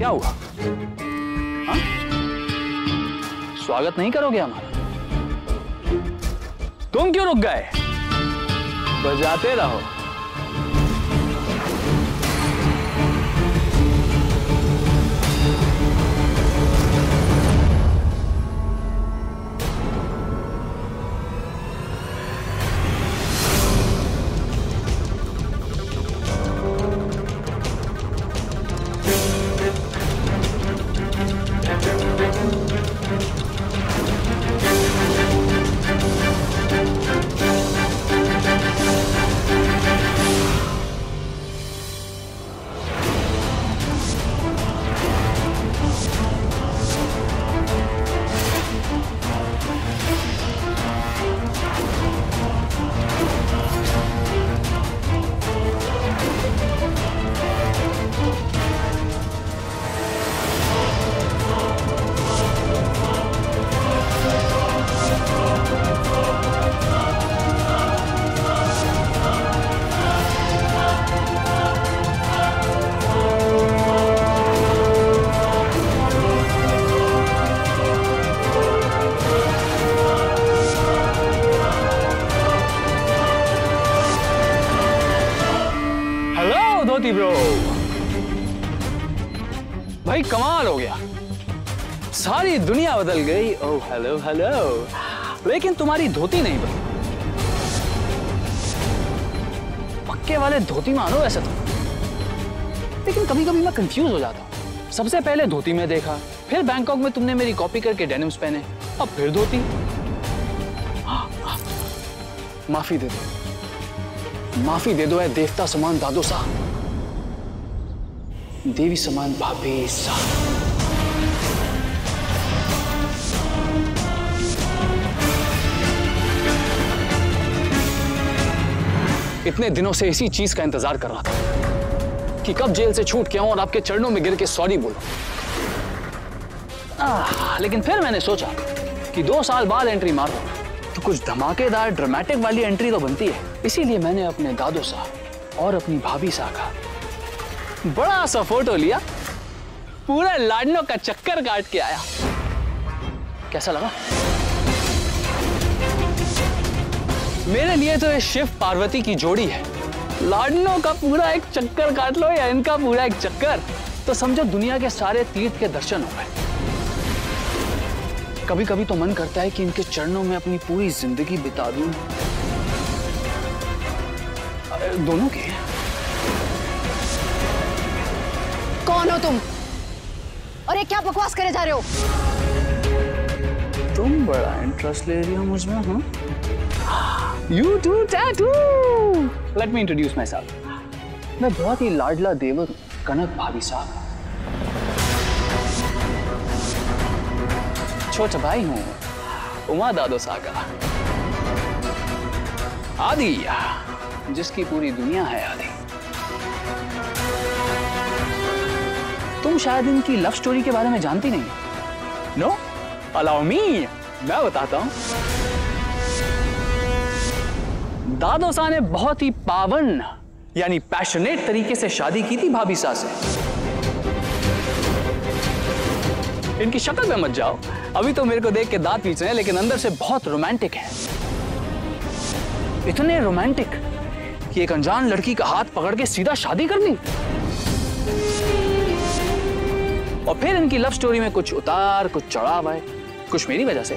क्या हुआ? हाँ? स्वागत नहीं करोगे हमारा? तुम क्यों रुक गए? बजाते रहो। धोती ब्रो, भाई कमाल हो गया, सारी दुनिया बदल गई। ओह हेलो हेलो, लेकिन तुम्हारी धोती नहीं बदली। पक्के वाले धोती मानो वैसे तो, लेकिन कभी कभी मैं कंफ्यूज हो जाता हूँ। सबसे पहले धोती में देखा, फिर बैंकॉक में तुमने मेरी कॉपी करके डेनिम्स पहने, अब फिर धोती। माफी दे दो, माफी दे दो ऐ देवता समान दादो सा, देवी समान भाभी सा। इतने दिनों से इसी चीज का इंतजार कर रहा था कि कब जेल से छूट के आऊं और आपके चरणों में गिर के सॉरी बोलूं। लेकिन फिर मैंने सोचा कि 2 साल बाद एंट्री मारो तो कुछ धमाकेदार ड्रामेटिक वाली एंट्री तो बनती है। इसीलिए मैंने अपने दादो सा और अपनी भाभी सा का बड़ा सा फोटो लिया, पूरा लाडनो का चक्कर काट के आया। कैसा लगा? मेरे लिए तो ये शिव पार्वती की जोड़ी है। लाडनो का पूरा एक चक्कर काट लो या इनका पूरा एक चक्कर, तो समझो दुनिया के सारे तीर्थ के दर्शन हो गए। कभी कभी तो मन करता है कि इनके चरणों में अपनी पूरी जिंदगी बिता दूं। दोनों के। कौन हो तुम? और ये क्या बकवास करे जा रहे हो? तुम बड़ा इंटरेस्ट ले रही हो मुझमें, हाँ? You do tattoo. Let me introduce myself. मैं बहुत ही लाडला देवर कनक भाभी साहब, छोटा भाई हूँ उमा दादो सा का, आदि जिसकी पूरी दुनिया है आदि। तुम शायद इनकी लव स्टोरी के बारे में जानती नहीं। नो, अलाउ मी, मैं बताता हूं। दादो सा ने बहुत ही पावन यानी पैशनेट तरीके से शादी की थी भाभी सा से। इनकी शक्ल में मत जाओ, अभी तो मेरे को देख के दांत पीछ रहे हैं, लेकिन अंदर से बहुत रोमांटिक है। इतने रोमांटिक कि एक अनजान लड़की का हाथ पकड़ के सीधा शादी कर ली। और फिर इनकी लव स्टोरी में कुछ उतार कुछ चढ़ाव आए, कुछ मेरी वजह से,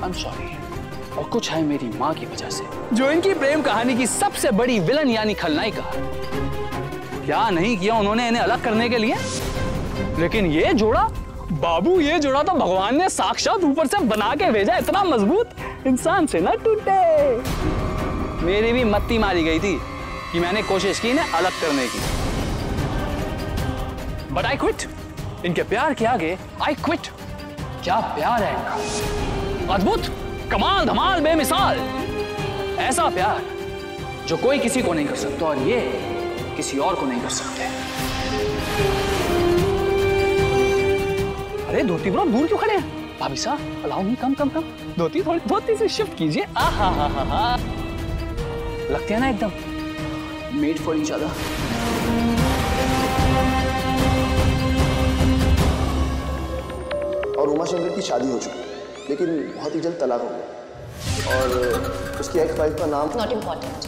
I'm sorry, और कुछ है मेरी माँ की वजह से, जो इनकी प्रेम कहानी की सबसे बड़ी विलन यानी खलनायिका। क्या नहीं किया उन्होंने इन्हें अलग करने के लिए, लेकिन ये जोड़ा बाबू, ये जोड़ा तो भगवान ने साक्षात ऊपर से बना के भेजा, इतना मजबूत, इंसान से ना टूटे। मेरी भी मत्ती मारी गई थी कि मैंने कोशिश की इन्हें अलग करने की, बट आई क्विट। इनके प्यार के आगे आई क्विट। क्या प्यार है इनका, अद्भुत, कमाल, धमाल, बेमिसाल। ऐसा प्यार जो कोई किसी को नहीं कर सकता और ये किसी और को नहीं कर सकते। अरे धोती ब्रो, दूर क्यों खड़े हैं? भाभी साहब, अलाउ मी, कम कम कम, धोती थोड़ी, धोती से शिफ्ट कीजिए। आहा हा हा हा, लगते हैं ना एकदम मेड फॉर ईच अदर। की शादी हो चुकी है, लेकिन बहुत ही जल्द तलाक हो गया और उसकी एक्स वाइफ का नाम not important.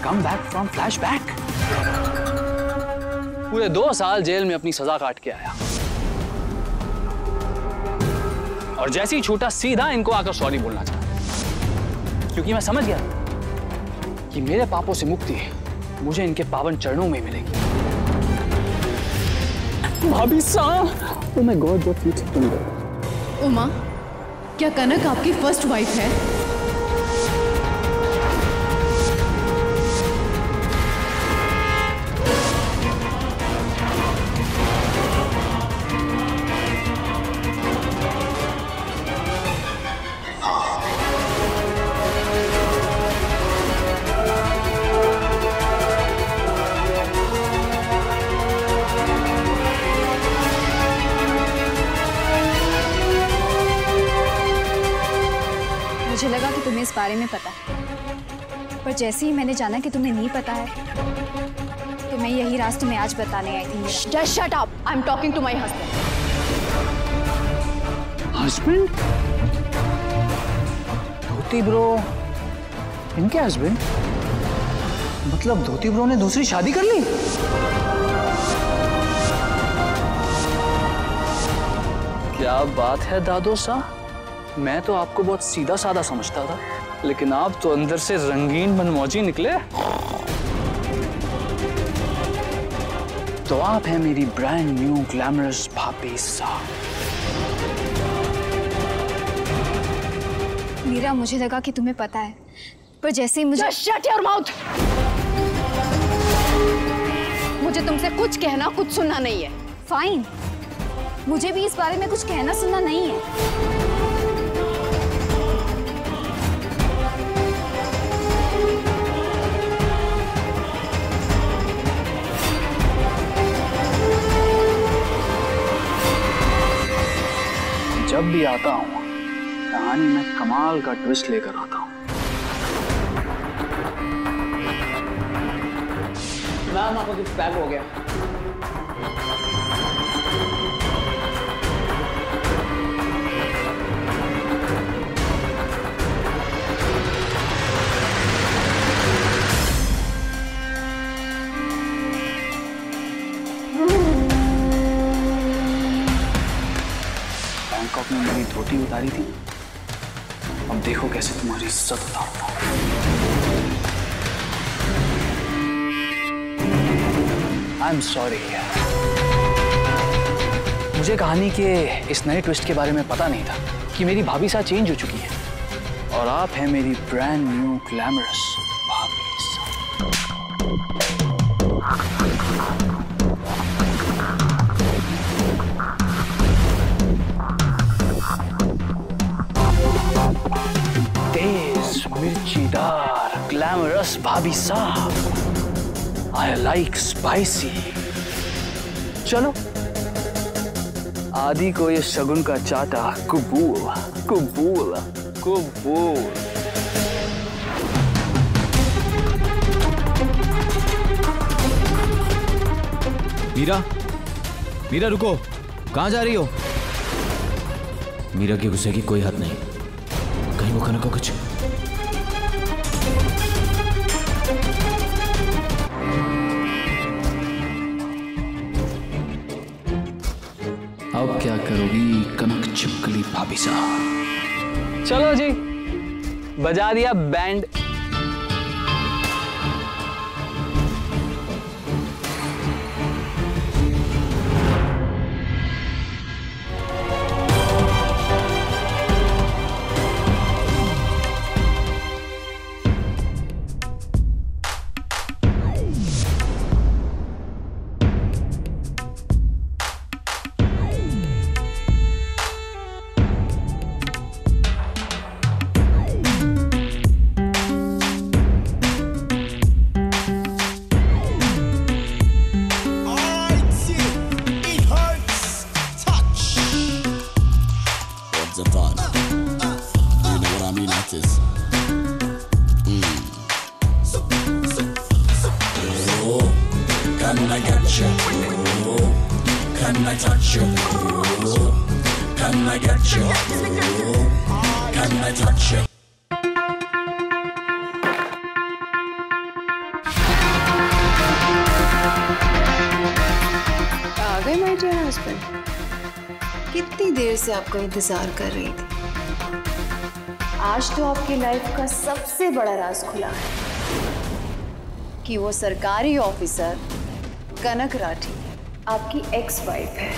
Come back from flashback. पूरे 2 साल जेल में अपनी सजा काट के आया और जैसे ही छूटा सीधा इनको आकर सॉरी बोलना चाहा, क्योंकि मैं समझ गया कि मेरे पापों से मुक्ति मुझे इनके पावन चरणों में मिलेगी। भाभी साहब, oh my God, what future तुम गए। उमा, क्या कनक आपकी फर्स्ट वाइफ है? मुझे लगा कि तुम्हें इस बारे में पता है, पर जैसे ही मैंने जाना कि तुम्हें नहीं पता है, तो मैं यही राज तुम्हें आज बताने आई थी। Just shut up. I'm talking to my husband. Husband? Dhoti bro इनके हस्बैंड? मतलब धोती ब्रो ने दूसरी शादी कर ली? क्या बात है दादो सा, मैं तो आपको बहुत सीधा साधा समझता था, लेकिन आप तो अंदर से रंगीन मनमौजी निकले। तो आप हैं मेरी ब्रांड न्यू ग्लैमरस भाभी सा। मीरा, मुझे लगा कि तुम्हें पता है, पर जैसे ही मुझे Just shut your mouth. मुझे तुमसे कुछ कहना कुछ सुनना नहीं है। फाइन, मुझे भी इस बारे में कुछ कहना सुनना नहीं है। जब भी आता हूँ कहानी में कमाल का ट्विस्ट लेकर आता हूँ। मैम, आपका गिफ्ट पैक हो गया। बैंकॉक में मेरी धोती उतारी थी, अब देखो कैसे तुम्हारी इज्जत उतारता हूं। आई एम सॉरी, मुझे कहानी के इस नए ट्विस्ट के बारे में पता नहीं था कि मेरी भाभी सा चेंज हो चुकी है और आप हैं मेरी ब्रांड न्यू ग्लैमरस भाभी सा। मिर्चीदार ग्लैमरस भाभी साहब, आई लाइक स्पाइसी। चलो, आदि को ये शगुन का चाटा कबूल कबूल कबूल। मीरा, मीरा रुको, कहां जा रही हो? मीरा के गुस्से की कोई हद नहीं, कहीं वो कनक को कुछ। अब क्या करोगी कनक चिपकली भाभी साहब? चलो जी, बजा दिया band. Can I touch you? Can I get you? Can I touch you? आ गए माय डियर हस्बैंड। कितनी देर से आपका इंतजार कर रही थी। आज तो आपकी लाइफ का सबसे बड़ा राज खुला है कि वो सरकारी ऑफिसर कनक राठी आपकी एक्स वाइफ है।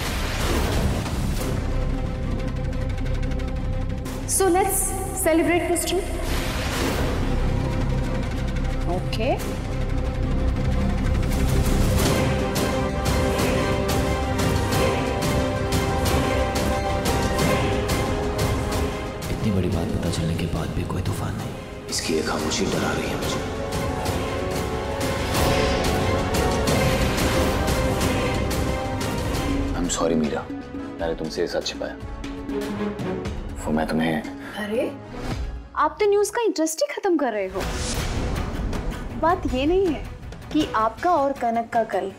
So let's celebrate this trip. Okay इतनी बड़ी बात पता चलने के बाद भी कोई तूफान नहीं। इसकी एक खामोशी डरा रही है मुझे। I'm sorry मीरा, मैंने तुमसे ये सच छिपाया। वो मैं तुम्हें। अरे आप तो न्यूज़ का इंटरेस्ट ही खत्म कर रहे हो। बात ये नहीं है कि आपका और कनक का कल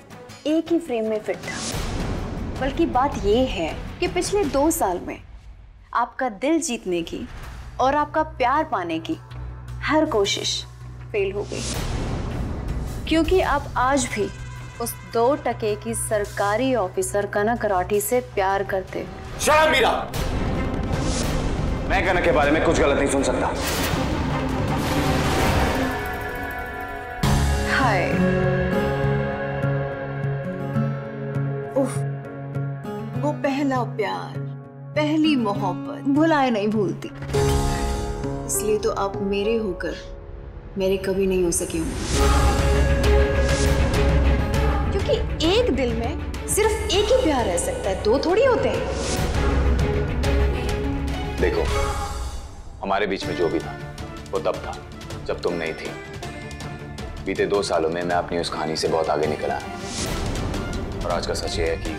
एक ही फ्रेम में फिट था, बल्कि बात ये है कि पिछले 2 साल में आपका दिल जीतने की और आपका प्यार पाने की हर कोशिश फेल हो गई, क्योंकि आप आज भी उस 2 टके की सरकारी ऑफिसर कनक राठी से प्यार करते हो। शर्म मीरा, मैं कनक के बारे में कुछ गलत नहीं सुन सकता। हाय, उफ, वो पहला प्यार, पहली मोहब्बत भुलाए नहीं भूलती। इसलिए तो आप मेरे होकर मेरे कभी नहीं हो सके होंगे, क्योंकि एक दिल में सिर्फ एक ही प्यार रह सकता है, 2 थोड़ी होते हैं। देखो, हमारे बीच में जो भी था वो तब था जब तुम नहीं थी। बीते 2 सालों में मैं अपनी उस कहानी से बहुत आगे निकला और आज का सच ये है कि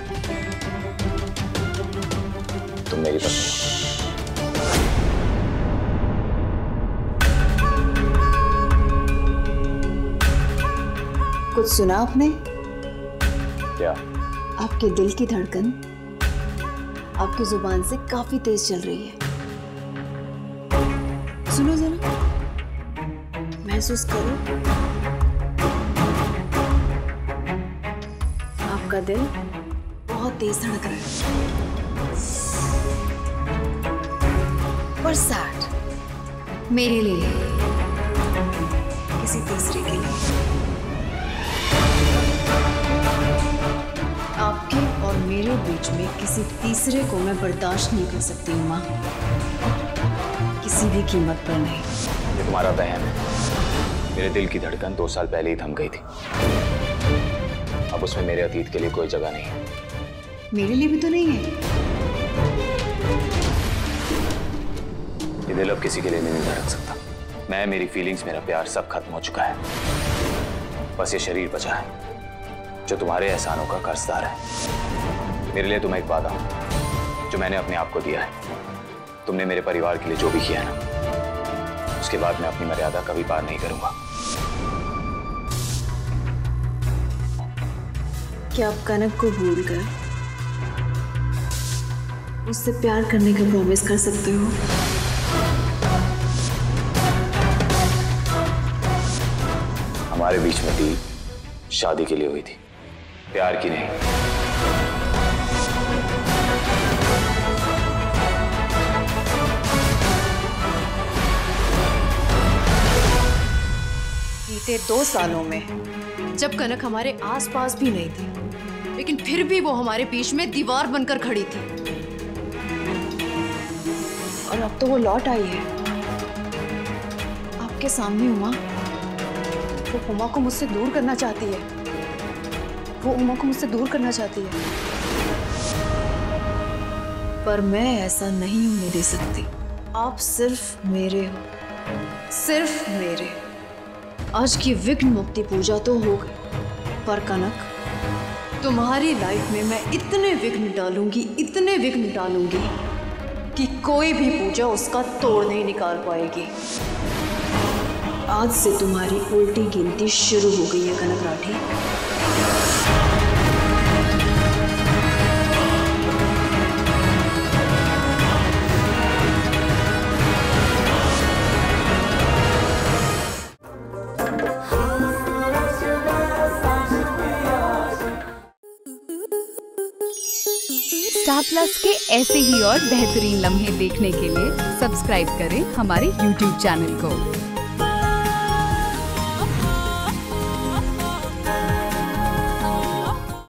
तुम मेरी पत्नी हो। कुछ सुना आपने? क्या? आपके दिल की धड़कन आपकी जुबान से काफी तेज चल रही है। सुनो जरा, महसूस करो। आपका दिल बहुत तेज धड़क रहा है, पर सैड मेरे लिए, किसी तीसरे के लिए। आपके और मेरे बीच में किसी तीसरे को मैं बर्दाश्त नहीं कर सकती माँ, किसी भी कीमत पर नहीं। ये तुम्हारा बहन है। मेरे दिल की धड़कन 2 साल पहले ही थम गई थी। अब उसमें मेरे अतीत के लिए कोई जगह नहीं है। मेरे लिए भी तो नहीं है। ये दिल अब किसी के लिए नहीं धड़क सकता। मैं, मेरी फीलिंग्स, मेरा प्यार सब खत्म हो चुका है। बस ये शरीर बचा है जो तुम्हारे एहसानों का कर्जदार है। मेरे लिए तुम एक वादा जो मैंने अपने आप को दिया है। तुमने मेरे परिवार के लिए जो भी किया ना, उसके बाद मैं अपनी मर्यादा कभी पार नहीं करूंगा। क्या आप कनक को भूलकर उससे प्यार करने का प्रॉमिस कर सकते हो? हमारे बीच में डील शादी के लिए हुई थी, प्यार की नहीं। बीते 2 सालों में जब कनक हमारे आसपास भी नहीं थी, लेकिन फिर भी वो हमारे बीच में दीवार बनकर खड़ी थी, और अब तो वो लौट आई है आपके सामने। उमा, वो उमा को मुझसे दूर करना चाहती है। वो उमा को मुझसे दूर करना चाहती है, पर मैं ऐसा नहीं होने दे सकती। आप सिर्फ मेरे हो, सिर्फ मेरे। आज की विघ्न मुक्ति पूजा तो हो गई, पर कनक, तुम्हारी लाइफ में मैं इतने विघ्न डालूंगी, इतने विघ्न डालूंगी कि कोई भी पूजा उसका तोड़ नहीं निकाल पाएगी। आज से तुम्हारी उल्टी गिनती शुरू हो गई है कनक राठी। स्टार प्लस के ऐसे ही और बेहतरीन लम्हे देखने के लिए सब्सक्राइब करें हमारे YouTube चैनल को।